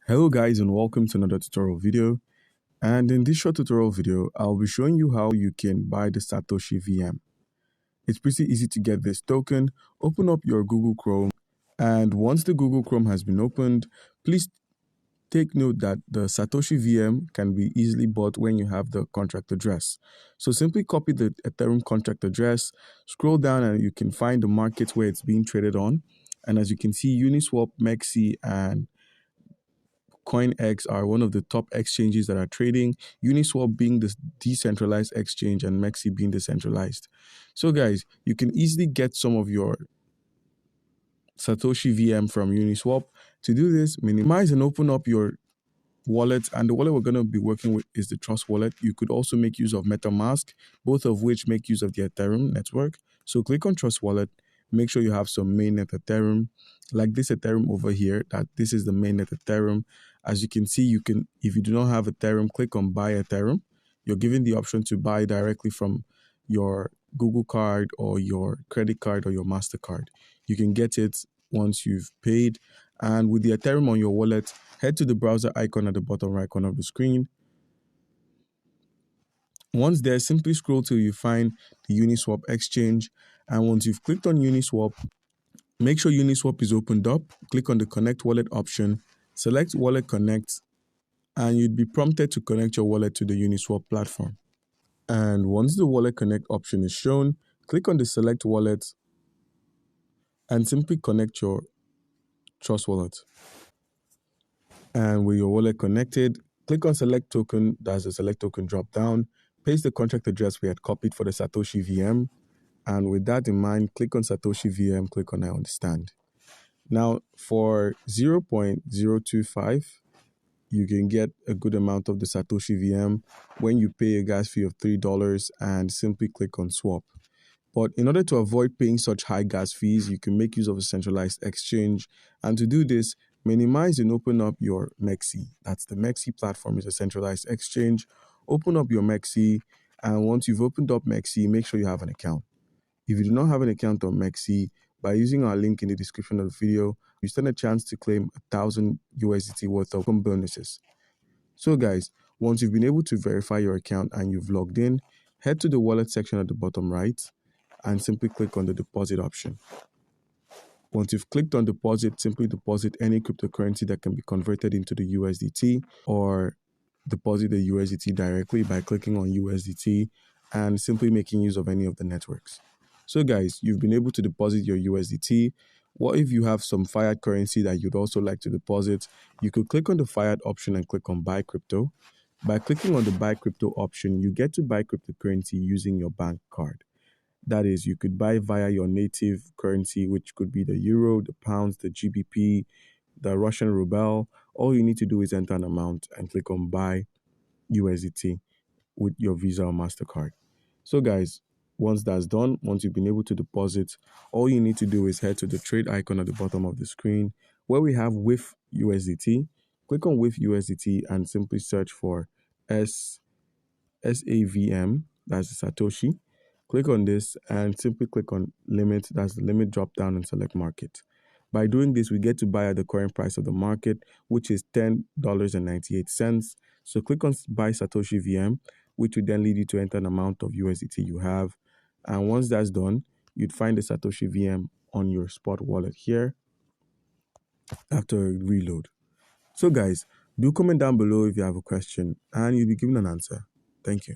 Hello guys and welcome to another tutorial video, and in this short tutorial video I'll be showing you how you can buy the Satoshi VM. It's pretty easy to get this token. Open up your Google Chrome, and once the Google Chrome has been opened, please take note that the Satoshi VM can be easily bought when you have the contract address. So simply copy the Ethereum contract address, scroll down and you can find the markets where it's being traded on, and as you can see, UnisSwap, Mexi and CoinX are one of the top exchanges that are trading, UnisSwap being the decentralized exchange and Mexi being the centralized. So guys, you can easily get some of your Satoshi VM from UnisSwap. To do this, minimize and open up your wallet, and the wallet we're going to be working with is the Trust wallet. You could also make use of MetaMask, both of which make use of the Ethereum network. So click on Trust wallet, make sure you have some mainnet Ethereum, like this Ethereum over here, that this is the mainnet Ethereum. As you can see, you can, if you do not have Ethereum, click on Buy Ethereum. You're given the option to buy directly from your Google card or your credit card or your MasterCard. You can get it once you've paid. And with the Ethereum on your wallet, head to the browser icon at the bottom right corner of the screen. Once there, simply scroll till you find the Uniswap exchange. And once you've clicked on Uniswap, make sure Uniswap is opened up. Click on the Connect Wallet option, select Wallet Connect, and you'd be prompted to connect your wallet to the Uniswap platform. And once the Wallet Connect option is shown, click on the Select Wallet and simply connect your Trust wallet. And with your wallet connected, click on Select Token. That's the Select Token drop down. Paste the contract address we had copied for the Satoshi VM. And with that in mind, click on Satoshi VM, click on I understand. Now, for 0.025, you can get a good amount of the Satoshi VM when you pay a gas fee of $3 and simply click on swap. But in order to avoid paying such high gas fees, you can make use of a centralized exchange. And to do this, minimize and open up your Mexi. That's the Mexi platform, is a centralized exchange. Open up your Mexi, and once you've opened up Mexi, make sure you have an account. If you do not have an account on Mexi, by using our link in the description of the video, you stand a chance to claim 1,000 USDT worth of bonuses. So guys, once you've been able to verify your account and you've logged in, head to the wallet section at the bottom right and simply click on the deposit option. Once you've clicked on deposit, simply deposit any cryptocurrency that can be converted into the USDT, or deposit the USDT directly by clicking on USDT and simply making use of any of the networks. So guys, you've been able to deposit your USDT. What if you have some fiat currency that you'd also like to deposit? You could click on the fiat option and click on buy crypto. By clicking on the buy crypto option, you get to buy cryptocurrency using your bank card. That is, you could buy via your native currency, which could be the euro, the pounds, the GBP, the Russian ruble. All you need to do is enter an amount and click on buy USDT with your Visa or MasterCard. So guys, once that's done, once you've been able to deposit, all you need to do is head to the trade icon at the bottom of the screen where we have with USDT. Click on with USDT and simply search for SAVM, that's the Satoshi. Click on this and simply click on limit, that's the limit drop down, and select market. By doing this, we get to buy at the current price of the market, which is $10.98. So click on Buy Satoshi VM, which will then lead you to enter an amount of USDT you have. And once that's done, you'd find the Satoshi VM on your spot wallet here after a reload. So guys, do comment down below if you have a question and you'll be given an answer. Thank you.